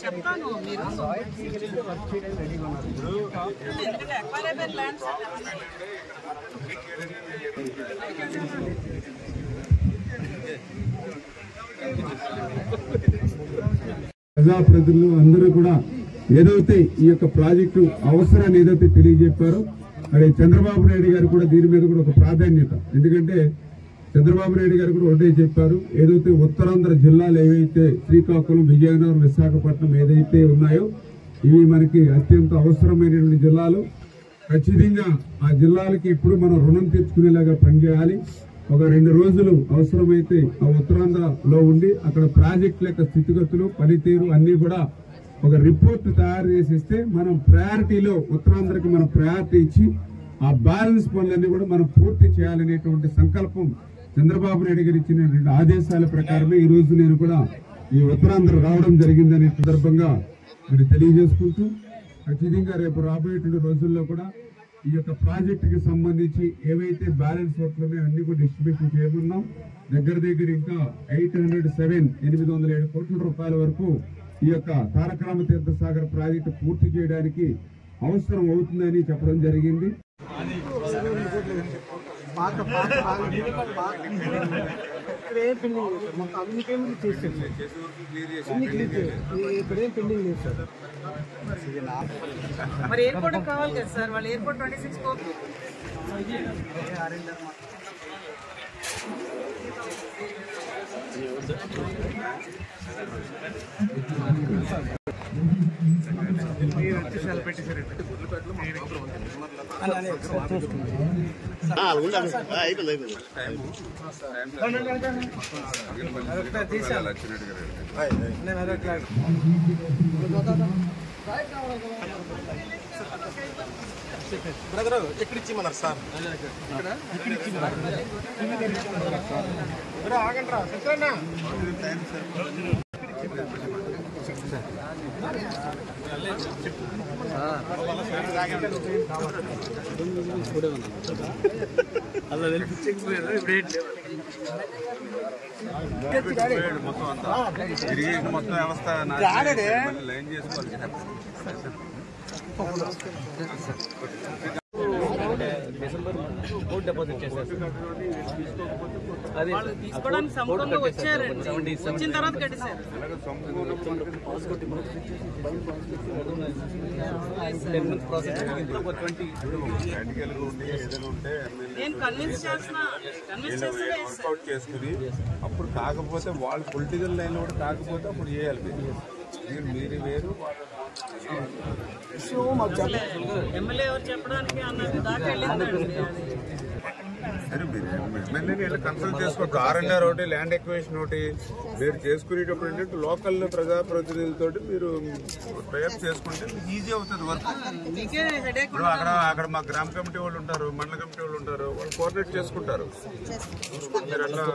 చెప్తాను మీరు ప్రజాప్రతినిధులు అందరూ కూడా ఏదైతే ఈ యొక్క ప్రాజెక్టు అవసరాన్ని ఏదైతే తెలియజెప్పారో మరి చంద్రబాబు నాయుడు గారు కూడా దీని మీద కూడా ఒక ప్రాధాన్యత, ఎందుకంటే చంద్రబాబు నాయుడు గారు కూడా ఒకటే చెప్పారు, ఏదైతే ఉత్తరాంధ్ర జిల్లాలు ఏవైతే శ్రీకాకుళం, విజయనగరం, విశాఖపట్నం ఏదైతే ఉన్నాయో ఇవి మనకి అత్యంత అవసరమైనటువంటి జిల్లాలు. ఖచ్చితంగా ఆ జిల్లాలకి ఇప్పుడు మనం రుణం తీర్చుకునేలాగా పనిచేయాలి. ఒక 2 రోజులు అవసరమైతే ఆ ఉత్తరాంధ్రలో ఉండి అక్కడ ప్రాజెక్టుల యొక్క స్థితిగతులు, పనితీరు అన్ని కూడా ఒక రిపోర్ట్ తయారు చేసిస్తే మనం ప్రయారిటీలో ఉత్తరాంధ్రకి మనం ప్రయారిటీ ఇచ్చి ఆ బ్యాలెన్స్ పనులన్నీ కూడా మనం పూర్తి చేయాలనేటువంటి సంకల్పం చంద్రబాబు నాయుడు గారు ఇచ్చినటువంటి ఆదేశాల ప్రకారమే ఈ రోజు నేను కూడా ఈ ఉత్తరాంధ్ర రావడం జరిగిందనే సందర్భంగా మరి తెలియజేసుకుంటూ ఖచ్చితంగా రేపు రాబోయేటువంటి రోజుల్లో కూడా ఈ యొక్క ప్రాజెక్టుకి సంబంధించి ఏవైతే బ్యాలెన్స్ వర్క్లు ఉన్నాయో అన్ని కూడా డిస్ట్రిబ్యూషన్ చేయనున్నాం. దగ్గర ఇంకా 807 కోట్ల రూపాయల వరకు ఈ యొక్క తారక రామతీర్థ సాగర్ ప్రాజెక్టు పూర్తి చేయడానికి అవసరం అవుతుందని చెప్పడం జరిగింది. మరి ఎయిర్పోర్ట్ కావాలి కదా సార్, వాళ్ళు ఎయిర్పోర్ట్ 26 కోట్లు బ్రదర్ ఎక్కడిచ్చిమన్నారు సార్? ఆగండి రా సత్యన్న. అలా మొత్తం అంతా తిరిగి మొత్తం వ్యవస్థ లైన్ చేసుకోవాలి. డిసెంబర్ కోర్టు డిపాజిట్ చేశారు. అది తీసుకోవడానికి సముద్రంలో వచ్చారండి, వచ్చిన తర్వాత కట్టేశారు. నేను కన్విన్స్ చేసుకుని అప్పుడు కాకపోతే వాళ్ళు పొలిటికల్ లైన్ కూడా కాకపోతే అప్పుడు చేయాలి. మీరు వేరు ఎమ్మెల్యే ఎవరు చెప్పడానికి అన్నది దాకా వెళ్ళిందండి. సరే మీరు ఎమ్మెల్యేని కన్సల్ట్ చేసుకోవచ్చు. R&R ఒకటి, ల్యాండ్ ఎక్విజిషన్ ఒకటి మీరు చేసుకునేటప్పుడు ఏంటంటే లోకల్ ప్రజాప్రతినిధులతో మీరు ప్రయత్నం చేసుకుంటే ఈజీ అవుతుంది వర్క్. ఇప్పుడు అక్కడ మా గ్రామ కమిటీ వాళ్ళు ఉంటారు, మండల కమిటీ వాళ్ళు ఉంటారు, వాళ్ళు కోఆర్డినేట్ చేసుకుంటారు. మీరు అట్లా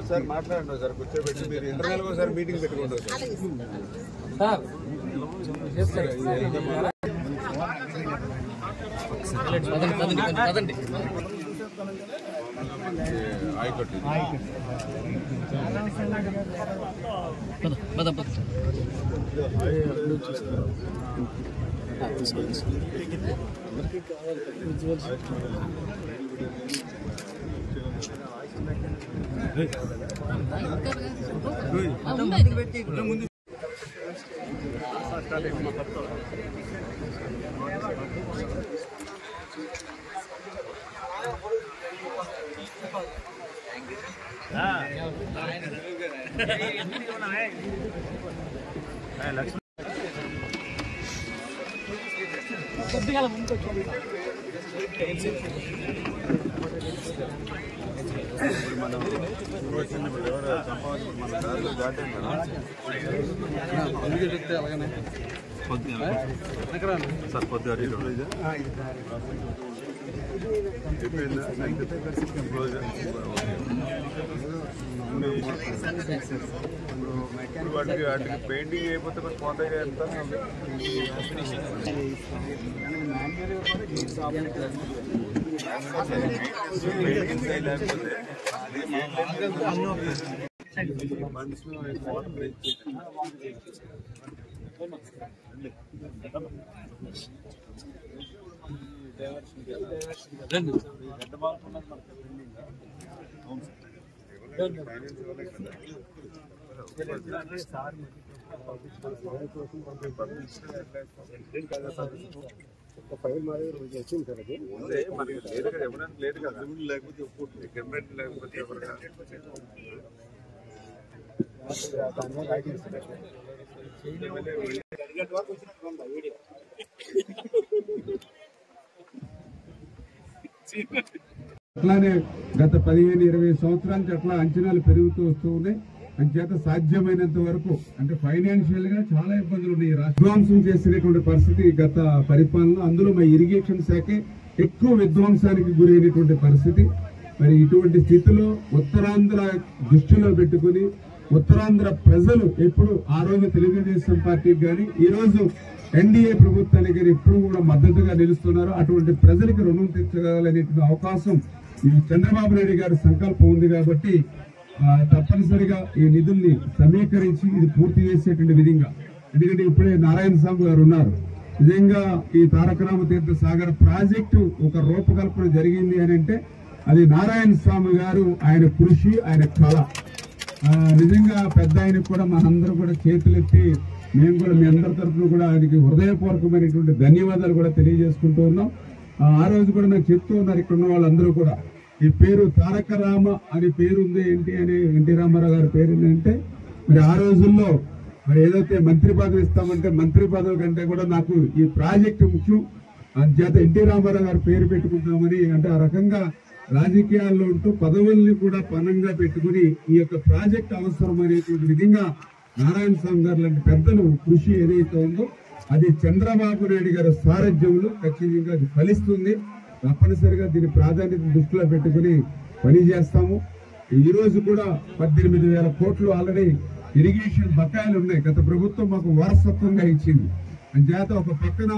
సార్ మాట్లాడండి సార్, కూర్చోబెట్టి మీరు ఇంటర్నల్ గా సార్ మీటింగ్ పెట్టుకుంటారు సార్. ఆయకట్టు సార్ కొద్దిగా వాటికి పెయింటింగ్ అయిపోతే కొంచెం పోతాయి ఎంత ఫైల్ మాది వచ్చింది సార్ అది మనకి లేదు కదా ఇవ్వడానికి లేదు కదా లేకపోతే కెమెరా లేకపోతే అట్లానే గత 15-20 సంవత్సరాల నుంచి అట్లా అంచనాలు పెరుగుతూ వస్తూ ఉన్నాయి. అంచేత సాధ్యమైనంత వరకు అంటే ఫైనాన్షియల్ గా చాలా ఇబ్బందులు ఉన్నాయి. విధ్వంసం చేసినటువంటి పరిస్థితి గత పరిపాలన, అందులో మా ఇరిగేషన్ శాఖే ఎక్కువ విధ్వంసానికి గురైనటువంటి పరిస్థితి. మరి ఇటువంటి స్థితిలో ఉత్తరాంధ్ర దృష్టిలో పెట్టుకుని ఉత్తరాంధ్ర ప్రజలు ఎప్పుడు ఆ రోజు తెలుగుదేశం పార్టీకి కానీ ఈ రోజు ఎన్డీఏ ప్రభుత్వానికి కానీ ఎప్పుడు కూడా మద్దతుగా నిలుస్తున్నారు. అటువంటి ప్రజలకు రుణం తీర్చగలనేటువంటి అవకాశం ఈ చంద్రబాబు నాయుడు గారి సంకల్పం ఉంది కాబట్టి తప్పనిసరిగా ఈ నిధుల్ని సమీకరించి ఇది పూర్తి చేసేటువంటి విధంగా, ఎందుకంటే ఇప్పుడే నారాయణ స్వామి గారు ఉన్నారు. నిజంగా ఈ తారక రామతీర్థ సాగర్ ప్రాజెక్టు ఒక రూపకల్పన జరిగింది అని అంటే అది నారాయణ స్వామి గారు, ఆయన కృషి, ఆయన కళ. నిజంగా పెద్ద ఆయనకు కూడా మనందరూ కూడా చేతులెత్తి మేము కూడా మీ అందరి తరఫున కూడా ఆయనకి హృదయపూర్వకమైనటువంటి ధన్యవాదాలు కూడా తెలియజేసుకుంటూ ఉన్నాం. ఆ రోజు కూడా నాకు చెప్తూ ఉన్నారు ఇక్కడ ఉన్న వాళ్ళందరూ కూడా, ఈ పేరు తారక రామ అనే పేరు ఉంది ఏంటి అని, ఎన్టీ రామారావు గారి పేరు ఏంటంటే మరి ఆ రోజుల్లో మరి ఏదైతే మంత్రి పదవి ఇస్తామంటే మంత్రి పదవి కంటే కూడా నాకు ఈ ప్రాజెక్టు ముఖ్యం, అంచేత ఎన్టీ రామారావు గారి పేరు పెట్టుకుంటామని అంటే ఆ రకంగా రాజకీయాల్లో ఉంటూ పదవుల్ని కూడా పనంగా పెట్టుకుని ఈ యొక్క ప్రాజెక్ట్ అవసరం అనేటువంటి విధంగా నారాయణ స్వామి గారు లాంటి పెద్దలు కృషి ఏదైతే ఉందో అది చంద్రబాబు నాయుడు గారి సారథ్యంలో ఖచ్చితంగా అది ఫలిస్తుంది. తప్పనిసరిగా దీని ప్రాధాన్యత దృష్టిలో పెట్టుకుని పని చేస్తాము. ఈ రోజు కూడా 18,000 కోట్లు ఆల్రెడీ ఇరిగేషన్ బకాయిలు ఉన్నాయి. గత ప్రభుత్వం మాకు వారసత్వంగా ఇచ్చింది. అంచేత ఒక పక్కన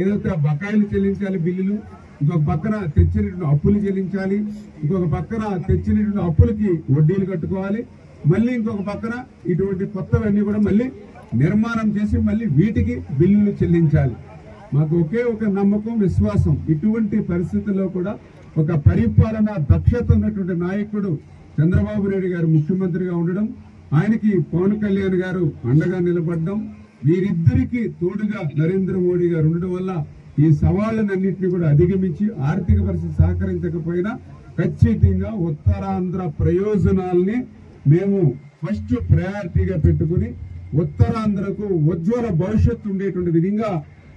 ఏదైతే ఆ బకాయిలు చెల్లించాలి బిల్లులు, ఇంకొక పక్కన తెచ్చినటువంటి అప్పులు చెల్లించాలి, ఇంకొక పక్కన తెచ్చినటువంటి అప్పులకి వడ్డీలు కట్టుకోవాలి, మళ్ళీ ఇంకొక పక్కన ఇటువంటి కొత్తవన్నీ కూడా మళ్ళీ నిర్మాణం చేసి మళ్ళీ వీటికి బిల్లులు చెల్లించాలి. మాకు ఒకే ఒక నమ్మకం, విశ్వాసం, ఇటువంటి పరిస్థితుల్లో కూడా ఒక పరిపాలన దక్షత ఉన్నటువంటి నాయకుడు చంద్రబాబు నాయుడు గారు ముఖ్యమంత్రిగా ఉండడం, ఆయనకి పవన్ కళ్యాణ్ గారు అండగా నిలబడడం, వీరిద్దరికీ తోడుగా నరేంద్ర మోడీ గారు ఉండడం వల్ల ఈ సవాళ్లన్నింటినీ కూడా అధిగమించి ఆర్థిక పరిస్థితి సహకరించకపోయినా ఖచ్చితంగా ఉత్తరాంధ్ర ప్రయోజనాల్ని మేము ఫస్ట్ ప్రయారిటీగా పెట్టుకుని ఉత్తరాంధ్రకు ఉజ్వల భవిష్యత్తు ఉండేటువంటి విధంగా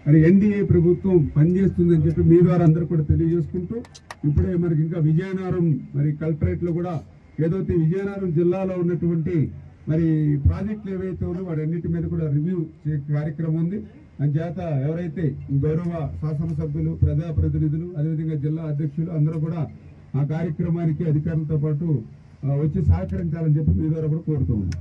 మరి ఎన్డీఏ ప్రభుత్వం పనిచేస్తుందని చెప్పి మీ ద్వారా అందరూ కూడా తెలియజేసుకుంటూ, ఇప్పుడే మనకి ఇంకా విజయనగరం మరి కలెక్టరేట్ లో కూడా ఏదైతే విజయనగరం జిల్లాలో ఉన్నటువంటి మరి ప్రాజెక్టులు ఏవైతే ఉన్నాయో వాటన్నిటి మీద కూడా రివ్యూ కార్యక్రమం ఉంది. అంచేత ఎవరైతే గౌరవ శాసనసభ్యులు, ప్రజాప్రతినిధులు, అదేవిధంగా జిల్లా అధ్యక్షులు అందరూ కూడా ఆ కార్యక్రమానికి అధికారులతో పాటు వచ్చి సహకరించాలని చెప్పి మీ ద్వారా కూడా కోరుతూ ఉన్నాం.